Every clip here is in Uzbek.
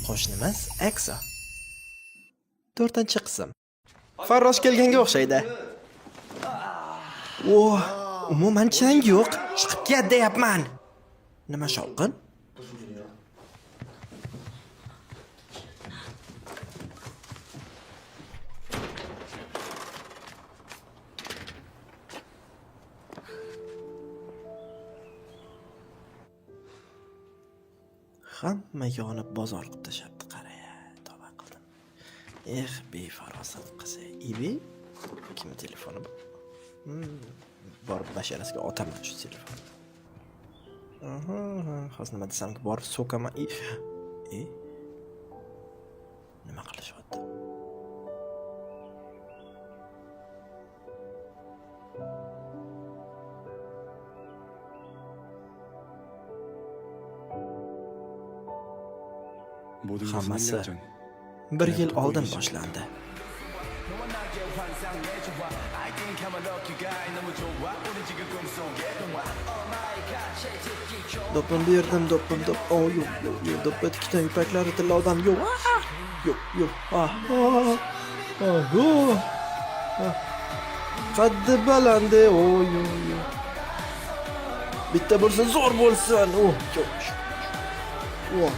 Qo'shnimiz Ekso. 4-qism. Farrosh kelganga o'xshaydi. O, umuman chang yo'q. Chiqib ket deyapman. Nima shovqin? Hamma yonib bozor qilib tashlabdi, qara-ya, tavba qildim. Befarosat qiz. Ibi kim telefoni bu? Borib basharasiga otaman shu telefonni. Hozir nima desamki, borib so'kaman. Nima qilishyapti? Hammasi 1 yil oldin boshlandi. Do'ppim berdim, do'ppim. Yo'q. Do'ppi ikkita yupaklari tillovdan yo'q. Yo'q. Yo'q. Qaddi balandi, yo'q. Bitta bo'lsin, zo'r bo'lsin. Yo'q.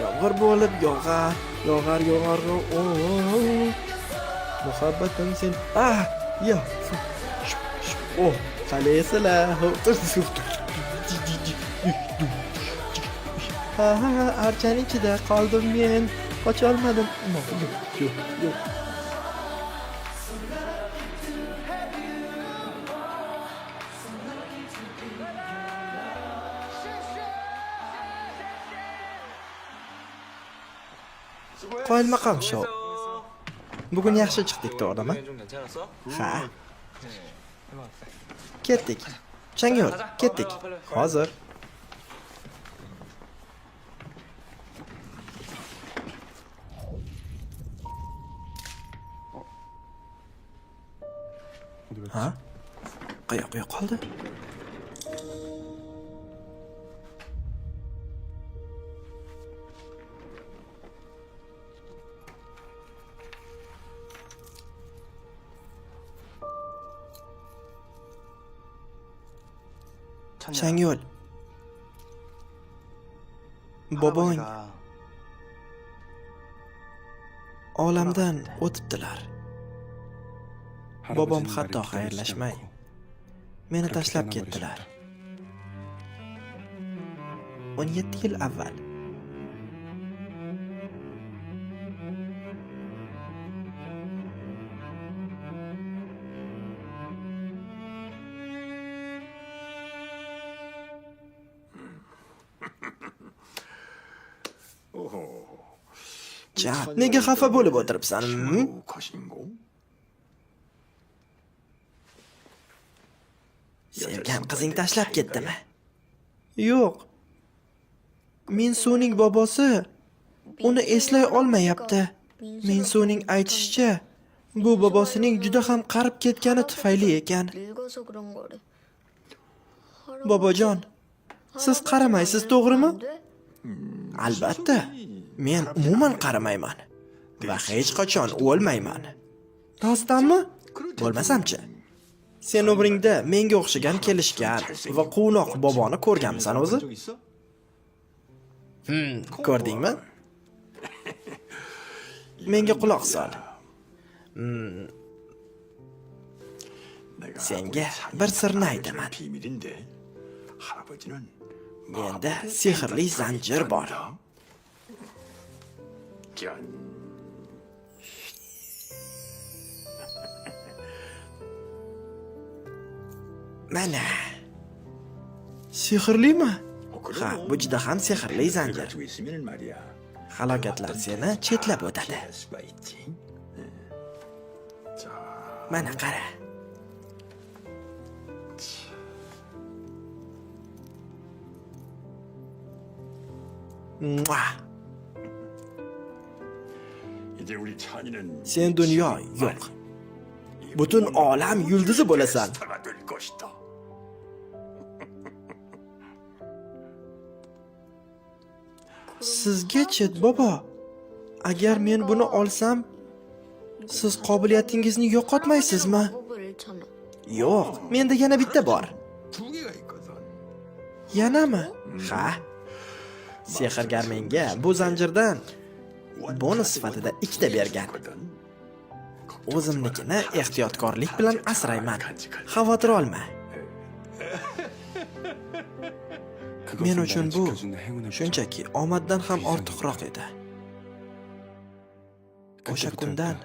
Yomg'ir bo'lib yog'ar. Muhabbatim sen. Ya. Qalaysizlar. Archaning ichida qoldim men. Qocha olmadim. Yo'q. Qoyilmaqom shou. Bugun yaxshi chiqdik, to'g'rimi? Ha. Ketdik. Changyol, ketdik. Hozir. Ha? Qayoqqa qoldi? Changyol. Bobong olamdan o'tibdilar. Bobom hatto xayrlashmay meni tashlab ketdilar. 17 yil avval. Nega xafa bo'lib o'tiribsan? Sevgan qizing tashlab ketdimi? Yo'q. Minsuning bobosi uni eslay olmayapti. Minsuning aytishicha, bu bobosining juda ham qarib ketgani tufayli ekan. Bobojon, siz qaramaysiz, to'g'rimi? Albatta. Men umuman qaramayman va hech qachon o'lmayman. Rostdanmi? Bo'lmasam-chi? Sen umringda menga o'xshagan kelishgan va quvnoq boboni ko'rganmisan o'zi? Ko'rdingmi? Menga quloq sol. Senga bir sirni aytaman. Menda sehrli zanjir bor. Mana. Sehrlimi? Ha, bu juda ham sehrli zanjir. Halokatlar seni chetlab o'tadi. Mana qara. Sen dunyo yo'q. Butun olam yulduzi bo'lasan. Sizga-chi, bobo? Agar men buni olsam, siz qobiliyatingizni yo'qotmaysizmi? Yo'q, menda yana bitta bor. 두 개가 있거든. Yanami? Ha. Sehrgar menga bu zanjirdan bonus sifatida ikkita bergan. O'zimnikini ehtiyotkorlik bilan asrayman. Xavotir olma. Men uchun bu shunchaki omaddan ham ortiqroq edi. O'sha kundan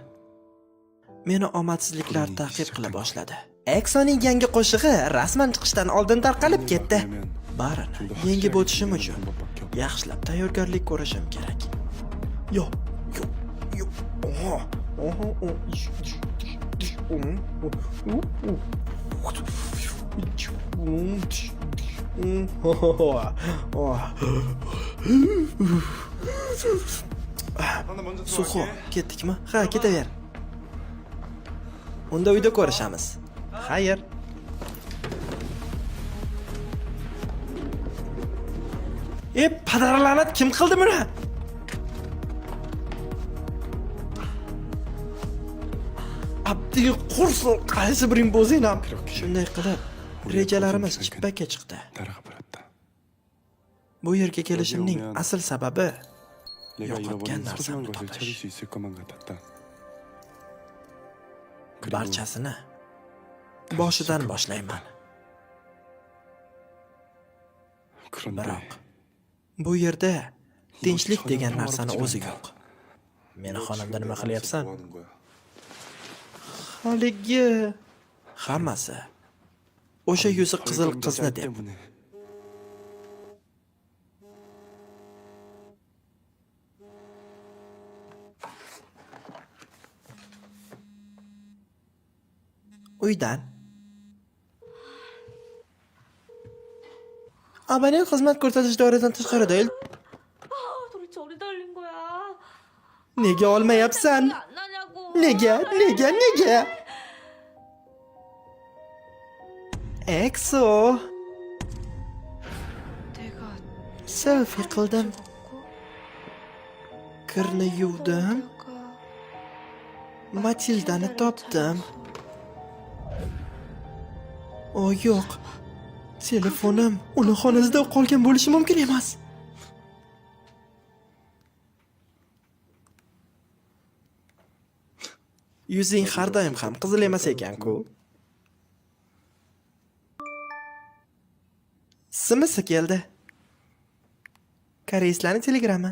meni omadsizliklar ta'qib qila boshladi. Exoning yangi qo'shig'i rasman chiqishdan oldin tarqalib ketdi. Barini yengib o'tishim uchun yaxshilab tayyorgarlik ko'rishim kerak. Yo'q. Suxo, ketdikmi? Ha, ketaver. Unda uyda ko'rishamiz. Xayr. Padarlanat, kim qildi buni? Abdi qursin, qaysi biring bo'zing ham. Shunday qilib, rejalarimiz chippakka chiqdi. Bu yerga kelishimning asl sababi yo'qotgan narsamni topish. Barchasini boshidan boshlayman. Biroq bu yerda tinchlik degan narsani o'zi yo'q. Meni xonamda nima qilyapsan? Haligi hammasi o'sha yuzi qizil qizni deb. Uydan abonent xizmat ko'rsatish doiradan tashqarida. 도대체 어디다 흘린 거야? Nega olmayapsan? 안 나냐고. Nega? Exo, 내가 selfie qildim, 먹고 kirni yuvdim, Matildani topdim. O yo'q. Telefonim uni xonasida qolgan bo'lishi mumkin emas. Yuzing har doim ham qizil emas ekan-ku. Simisi keldi. Koreyslarning telegrammi.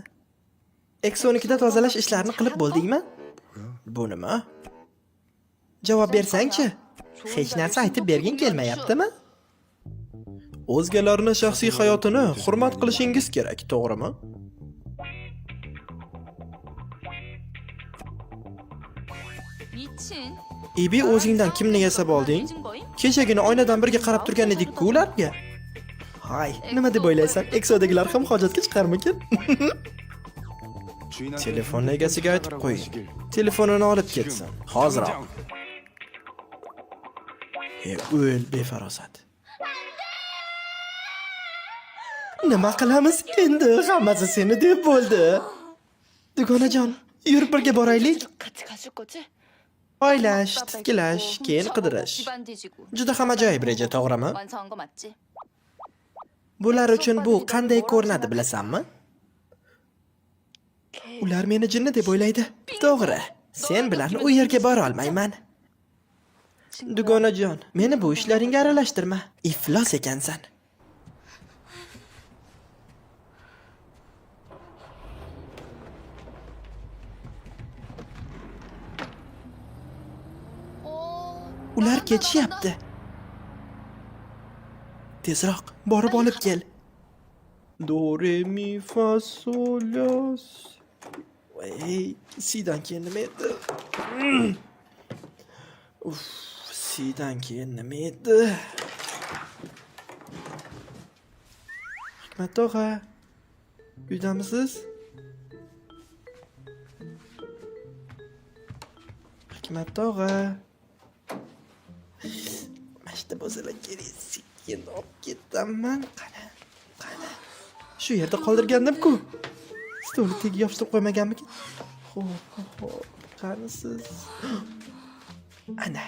Exonikida tozalash ishlarini qilib bo'ldingmi? Bu nima? Javob bersang-chi. Hech narsa aytib berging kelmayaptimi? O'zgalarning shaxsiy hayotini hurmat qilishingiz kerak, to'g'rimi? 미친. Ibi, o'zingdan kimni yasab olding? Kechagina oynadan birga qarab turgan edik-ku ularga. Hay, nima deb o'ylaysan? Exodagilar ham hojatga chiqarmikin? Telefon egasiga aytib qo'ying. Telefonini olib ketsin. Hoziroq. O'l befarosat. Nima qilamiz endi? Hammasi seni deb bo'ldi. Dugonajon, yurib birga boraylik. 같이 가줄 거지? Oylash, titkilash, keyin qidirish. 집안 뒤지고 Juda ham ajoyib reja, to'g'rimi? 완성한 거 맞지? Bular uchun bu qanday ko'rinadi bilasanmi? Ular meni jinni deb o'ylaydi. To'g'ri. Sen bilan u yerga bora olmayman. Dugonajon, meni bu ishlaringga aralashtirma. Iflos ekansan. Ular ketishyapti. Tezroq borib olib kel. Do re mi fa sol la si. Sidan keyin nima edi? Sidan keyin nima edi? Hikmat tog'a, uydamisiz? Hikmat tog'a. Mashta bo'lsalar kerak, sekin olib ketaman. Qani. Shu yerda qoldirgandim-ku. stolni tagiga yopishtirib qo'ymaganmikin? Xo'p, qanisiz? Ana.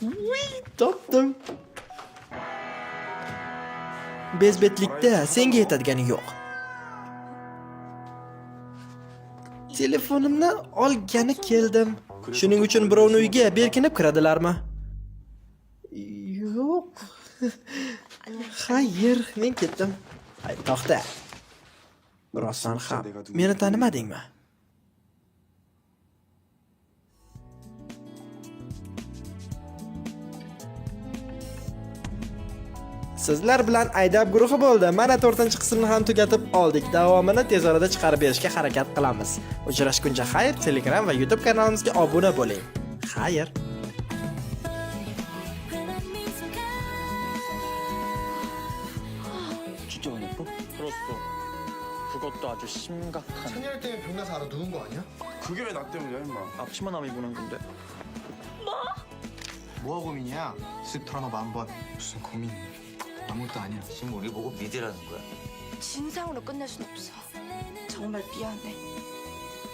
Uy, topdim. Bezbetlikda senga yetadigani yo'q. Telefonimni olgani keldim. Shuning uchun birovning uyiga berkinib kiradilarmi? Yo'q. Xayr, men ketdim. Hay, to'xta. Rostdan ham meni tanimadingmi? Sizlar bilan aydab guruhi bo'ldi. Mana 4-qismni ham tugatib oldik. Davomini tez orada chiqarib berishga harakat qilamiz. Uchrashguncha xayr, Telegram va YouTube kanalimizga obuna bo'ling. Xayr. 진짜 안 아파? 들었어. 그것도 아주 심각한. 찬열 때문에 병 나서 알아 누운 거 아니야? 그게 왜 나 때문이야 임마. 앞치마 남이 보는 건데. 뭐가 고민이야? 쓱 털어놔봐 한번. 무슨 고민? 아무것도 아니야. 지금 우리 보고 믿으라는 거야. 진상으로 끝낼 순 없어. 정말 미안해.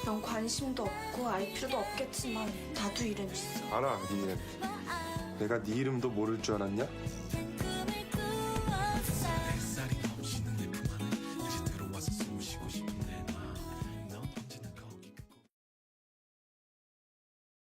넌 관심도 없고 알 필요도 없겠지만 나도 이름 있어. 알아 네 이름. 내가 네 이름도 모를 줄 알았냐?